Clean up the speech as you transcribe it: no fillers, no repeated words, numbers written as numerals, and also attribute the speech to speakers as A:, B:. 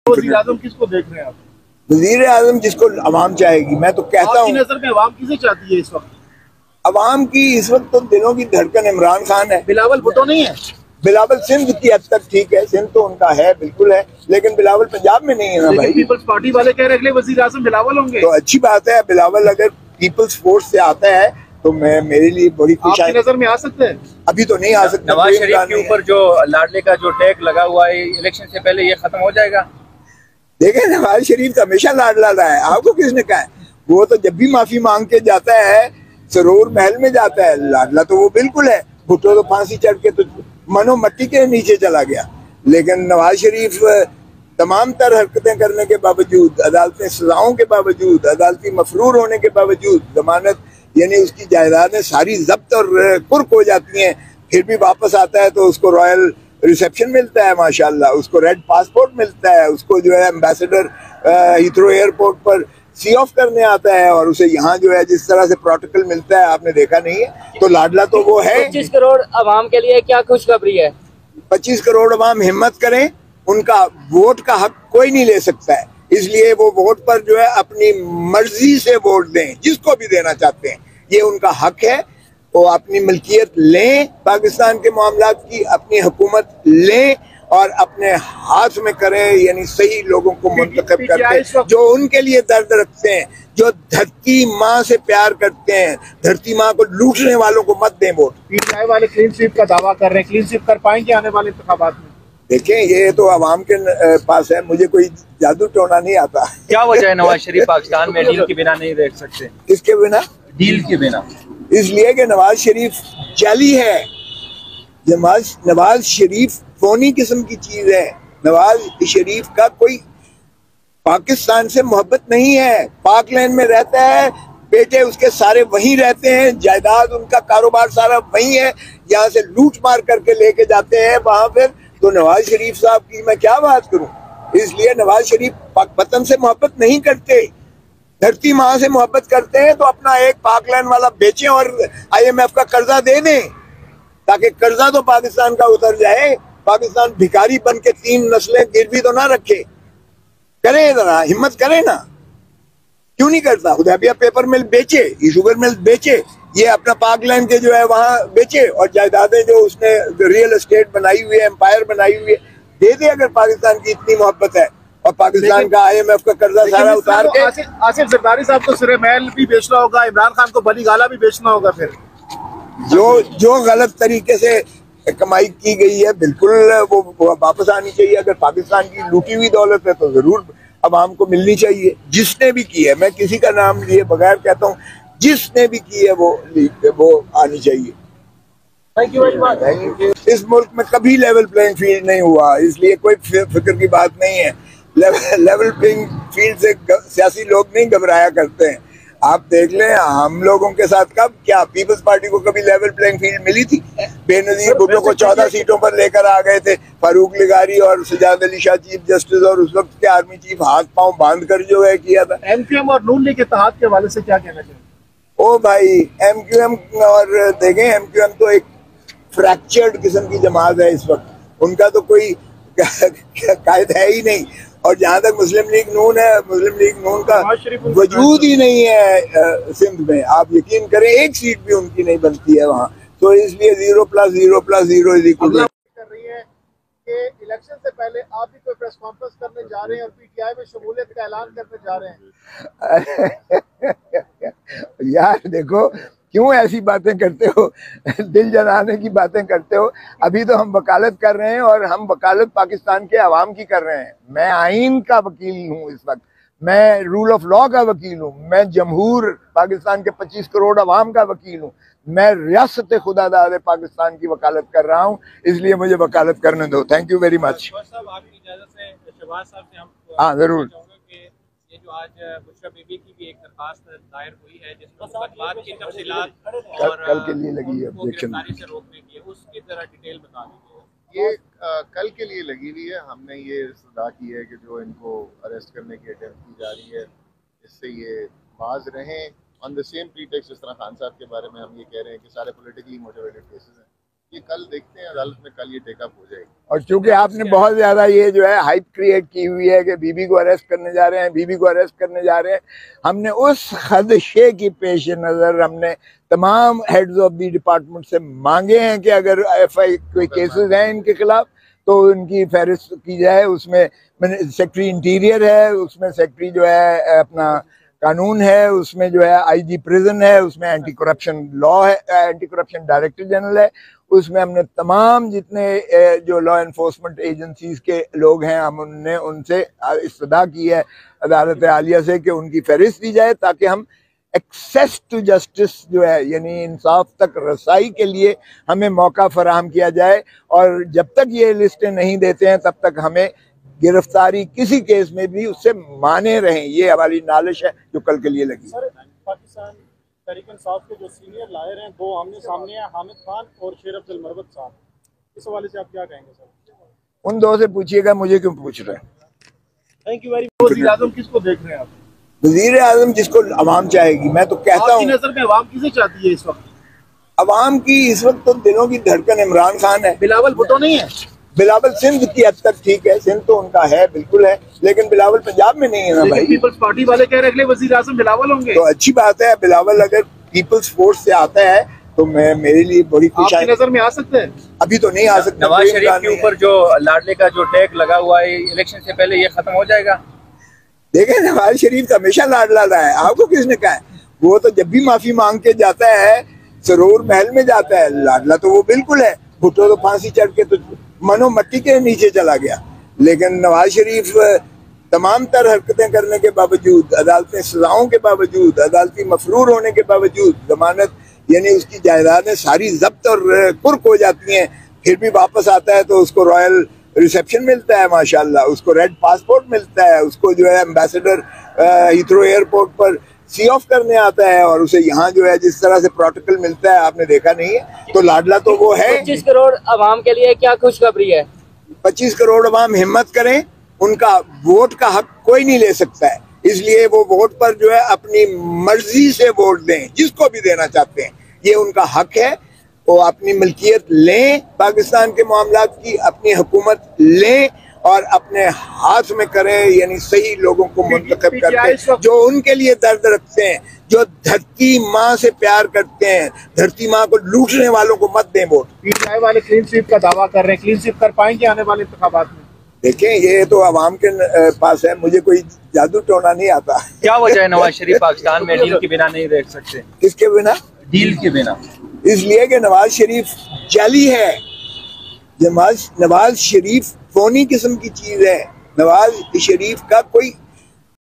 A: वज़ीर आज़म किसको देख रहे हैं आप?
B: वज़ीर आज़म जिसको अवाम चाहेगी। मैं तो कहता हूँ,
A: नजर में अवाम किसे चाहती है इस वक्त?
B: अवाम की इस वक्त तो दिलों की धड़कन इमरान खान है।
A: बिलावल भुट्टो नहीं है?
B: बिलावल सिंध की हद तक ठीक है, सिंध तो उनका है, बिल्कुल है, लेकिन बिलावल पंजाब में नहीं है ना भाई।
A: पीपल्स पार्टी वाले कह रहे अगले वज़ीर आज़म बिलावल होंगे।
B: तो अच्छी बात है, बिलावल अगर पीपल्स फोर्स से आता है तो मैं, मेरे लिए बड़ी खुशी है।
A: नजर में आ सकते हैं?
B: अभी तो नहीं आ सकता।
C: नवाज शरीफ के ऊपर जो लाडले का जो टैग लगा हुआ है, इलेक्शन से पहले ये खत्म हो जाएगा?
B: देखें, नवाज शरीफ तो हमेशा लाडला रहा है, आपको किसने कहा है? वो तो जब भी माफी मांग के जाता है सरोवर महल में जाता है, लाडला तो वो बिल्कुल है। भुट्टो तो फांसी चढ़ के तो मनो मट्टी के नीचे चला गया, लेकिन नवाज शरीफ तमाम तर हरकतें करने के बावजूद, अदालती सजाओं के बावजूद, अदालती मफरूर होने के बावजूद, जमानत यानी उसकी जायदादें सारी जब्त और कुर्क हो जाती हैं, फिर भी वापस आता है तो उसको रॉयल रिसेप्शन मिलता है माशाल्लाह, उसको रेड पासपोर्ट मिलता है, उसको जो है एम्बेसडर हीथ्रो एयरपोर्ट पर सी ऑफ करने आता है, और उसे यहाँ जो है जिस तरह से प्रोटोकॉल मिलता है आपने देखा नहीं है। तो लाडला तो वो है।
C: 25 करोड़ अवाम के लिए क्या खुशखबरी है?
B: 25 करोड़ अवाम हिम्मत करें, उनका वोट का हक कोई नहीं ले सकता है, इसलिए वो वोट पर जो है अपनी मर्जी से वोट दें, जिसको भी देना चाहते हैं, ये उनका हक है। वो अपनी मिल्कियत लें, पाकिस्तान के मामलात की अपनी हुकूमत लें और अपने हाथ में करें, यानी सही लोगों को मुंतखब करके जो उनके लिए दर्द रखते हैं, जो धरती माँ से प्यार करते हैं, धरती माँ को लूटने वालों को मत दें वोट।
A: पीटीआई वाले क्लीन स्वीप का दावा कर रहे हैं, क्लीन स्वीप कर पाएंगे आने वाले इंतखाबात में?
B: देखें, ये तो आवाम के पास है, मुझे कोई जादू टोना नहीं आता।
C: क्या वजह है नवाज शरीफ पाकिस्तान में डील के बिना नहीं रह सकते?
B: किसके बिना?
C: डील के बिना।
B: इसलिए कि नवाज शरीफ जाली है। नवाज शरीफ फोनी किस्म की चीज है। नवाज शरीफ का कोई पाकिस्तान से मोहब्बत नहीं है, पाक लैंड में रहता है, बेटे उसके सारे वहीं रहते हैं, जायदाद उनका कारोबार सारा वहीं है, यहाँ से लूट मार करके लेके जाते हैं वहां पर। तो नवाज शरीफ साहब की मैं क्या बात करूं। इसलिए नवाज शरीफ पाक वतन से मोहब्बत नहीं करते, धरती माँ से मोहब्बत करते हैं। तो अपना एक पाकलैंड वाला बेचें और IMF का कर्जा दे दें, ताकि कर्जा तो पाकिस्तान का उतर जाए, पाकिस्तान भिखारी बन के 3 नस्लें गिरवी तो ना रखे। करें जरा, हिम्मत करें ना, क्यों नहीं करता? हुदैबिया पेपर मिल बेचे, ये शुगर मिल बेचे, ये अपना पाकलैंड के जो है वहां बेचे, और जायदादें जो उसने रियल एस्टेट बनाई हुई है, एम्पायर बनाई हुई है, दे दे। अगर पाकिस्तान की इतनी मोहब्बत है, और पाकिस्तान का IMF का कर्जा सारा उतार के।
A: आसिफ जरदारी साहब को सिरे महल भी बेचना होगा, इमरान खान को बली गाला भी बेचना होगा। फिर
B: जो गलत तरीके से कमाई की गई है बिल्कुल वो वापस आनी चाहिए। अगर पाकिस्तान की लूटी हुई दौलत है तो जरूर अवाम को मिलनी चाहिए, जिसने भी की है। मैं किसी का नाम लिए बगैर कहता हूँ, जिसने भी की है वो आनी चाहिए।
A: Thank you very much.
B: इस मुल्क में कभी लेवल प्लेइंग फील्ड नहीं हुआ, इसलिए कोई फिक्र की बात नहीं है। लेवल प्लेइंग फील्ड से सियासी लोग नहीं घबराया करते हैं। आप देख लें, हम लोगों के साथ कब क्या पीपल्स पार्टी को कभी लेवल प्लेइंग फील्ड मिली थी? बेनजीर भुट्टो को 14 सीटों पर लेकर आ गए थे फारूक लिगारी और सजाद अली शाह चीफ जस्टिस, और उस वक्त के आर्मी चीफ हाथ पांव बांध कर जो है किया था।
A: MQM और नून लीग के इत्तेहाद के हवाले से क्या कहना चाहिए?
B: ओ भाई, MQM और देखें, MQM तो एक फ्रैक्चर्ड किस्म की जमात है इस वक्त, उनका तो कोई कायद है ही नहीं। और जहाँ तक मुस्लिम लीग नून है, मुस्लिम लीग नून का वजूद ही नहीं है सिंध में। आप यकीन करें, एक सीट भी उनकी नहीं बनती है वहाँ। तो इसलिए 0 + 0 + 0
A: कर रही है कि इलेक्शन से पहले आप भी कोई प्रेस कॉन्फ्रेंस करने जा रहे हैं और PTI में शमूलियत का ऐलान करने जा रहे हैं।
B: यार देखो, क्यों ऐसी बातें करते हो, दिल जलाने की बातें करते हो। अभी तो हम वकालत कर रहे हैं, और हम वकालत पाकिस्तान के अवाम की कर रहे हैं। मैं आइन का वकील हूँ इस वक्त, मैं रूल ऑफ लॉ का वकील हूँ, मैं जमहूर पाकिस्तान के 25 करोड़ अवाम का वकील हूँ, मैं रियासत खुदादाद पाकिस्तान की वकालत कर रहा हूँ, इसलिए मुझे वकालत करने दो। Thank you very much. हाँ जरूर।
C: ये जो आज बुशरा बीबी की भी एक दरखास्त दायर हुई है, जिसमें मुकदमात की तफसीलात और
B: कल के लिए लगी है
C: गिरफ्तारी से रोकने की है, उसकी जरा डिटेल बता दीजिए।
A: ये कल के लिए लगी हुई है। हमने ये इस्तदा की है कि जो इनको अरेस्ट करने की अटेम्प्ट की जा रही है, इससे ये बाज रहें। ऑन द सेम प्रीटेक्स्ट, जिस तरह खान साहब के बारे में हम ये कह रहे हैं कि सारे पॉलिटिकली मोटिवेटेड केसेस हैं, ये कल देखते हैं अदालत में, कल ये टेकअप हो जाएगी।
B: और चूंकि आपने बहुत ज्यादा ये जो है हाइप क्रिएट की हुई है कि बीबी को अरेस्ट करने जा रहे हैं, बीबी को अरेस्ट करने जा रहे हैं, हमने उस खदशे की पेश नजर हमने तमाम हेड्स ऑफ द डिपार्टमेंट से मांगे हैं कि अगर एफआई कोई केसेस हैं इनके खिलाफ तो इनकी फहरिस्त की जाए। उसमें सेक्रेटरी इंटीरियर है, उसमें सेक्रेटरी जो है अपना कानून है, उसमें जो है आईजी प्रिजन है, उसमें एंटी करप्शन लॉ है, एंटी करप्शन डायरेक्टर जनरल है, उसमें हमने तमाम जितने जो लॉ एनफोर्समेंट एजेंसीज के लोग हैं हमने उनसे इस्तदा की है अदालत आलिया से कि उनकी फहरिस्त दी जाए ताकि हम एक्सेस टू जस्टिस जो है यानी इंसाफ तक रसाई के लिए हमें मौका फराहम किया जाए। और जब तक ये लिस्टें नहीं देते हैं तब तक हमें गिरफ्तारी किसी केस में भी उससे माने रहें, ये हमारी नालिश है जो कल के लिए लगी।
D: सर, पाकिस्तान तहरीक इंसाफ के जो सीनियर लायर हैं दो आमने सामने हैं, हामिद खान और शेर अब्दुल मरवत साहब, इस हवाले से आप क्या कहेंगे सर?
B: उन दो से पूछिएगा, मुझे क्यों पूछ रहे हैं।
D: Thank you very much. वज़ीर आज़म किसको देख रहे हैं आप?
B: वज़ीर आज़म जिसको अवाम चाहेगी। मैं तो कहता हूँ,
D: आपकी नजर में अवाम किसे चाहती है इस वक्त?
B: अवाम की इस वक्त तो दिलों की धड़कन इमरान खान है।
D: बिलावल भुट्टो नहीं है?
B: बिलावल सिंध की हद तक ठीक है, सिंध तो उनका है, बिल्कुल है, लेकिन बिलावल पंजाब में नहीं है ना भाई।
D: पीपल्स पार्टी वाले कह रहे हैं अगले वज़ीर आज़म बिलावल होंगे।
B: तो अच्छी बात है, बिलावल अगर पीपल्स फोर्स से आता है तो मैं मेरे लिए बड़ी खुश
D: आपकी नजर में आ सकते हैं?
B: अभी तो नहीं आ सकता।
C: नवाज शरीफ के ऊपर जो लाडले का जो टैग लगा हुआ है इलेक्शन से पहले, ये खत्म हो जाएगा?
B: देखें, नवाज शरीफ तो हमेशा लाडला रहा है, आपको किसने कहा है? वो तो जब भी माफी मांग के जाता है सरोवर महल में जाता है, लाडला तो वो बिल्कुल है। भुट्टो तो फांसी चढ़ के तो मनो मट्टी के नीचे चला गया, लेकिन नवाज शरीफ तमाम तर हरकतें करने के बावजूद, अदालती सजाओं के बावजूद, अदालती मफरूर होने के बावजूद, जमानत यानी उसकी जायदादें सारी जब्त और कुर्क हो जाती हैं, फिर भी वापस आता है तो उसको रॉयल रिसेप्शन मिलता है माशाल्लाह, उसको रेड पासपोर्ट मिलता है, उसको जो है एम्बेसडर हीथ्रो एयरपोर्ट पर सी ऑफ करने आता है, और उसे यहाँ जो है जिस तरह से प्रोटोकॉल मिलता है आपने देखा नहीं है। तो लाडला तो वो है।
E: 25 करोड़ अवाम के लिए क्या खुशखबरी है?
B: 25 करोड़ अवाम हिम्मत करें, उनका वोट का हक कोई नहीं ले सकता है, इसलिए वो वोट पर जो है अपनी मर्जी से वोट दें, जिसको भी देना चाहते हैं, ये उनका हक है। वो अपनी मिल्कियत लें, पाकिस्तान के मामलात की अपनी हुकूमत लें और अपने हाथ में करें, यानी सही लोगों को मुंतखब करके जो उनके लिए दर्द रखते हैं, जो धरती माँ से प्यार करते हैं, धरती माँ को लूटने वालों को मत दें वोट।
D: पीटीआई वाले क्लीन स्वीप का दावा कर रहे हैं, क्लीन स्वीप कर पाएंगे आने वाले इंतखाबात में?
B: देखें, ये तो अवाम के पास है, मुझे कोई जादू टोना नहीं आता।
C: क्या वजह है नवाज शरीफ पाकिस्तान में डील के बिना नहीं रह सकते?
B: किसके बिना?
C: डील के बिना।
B: इसलिए कि नवाज शरीफ जाली है। नवाज शरीफ फोनी किस्म की चीज है। नवाज शरीफ का कोई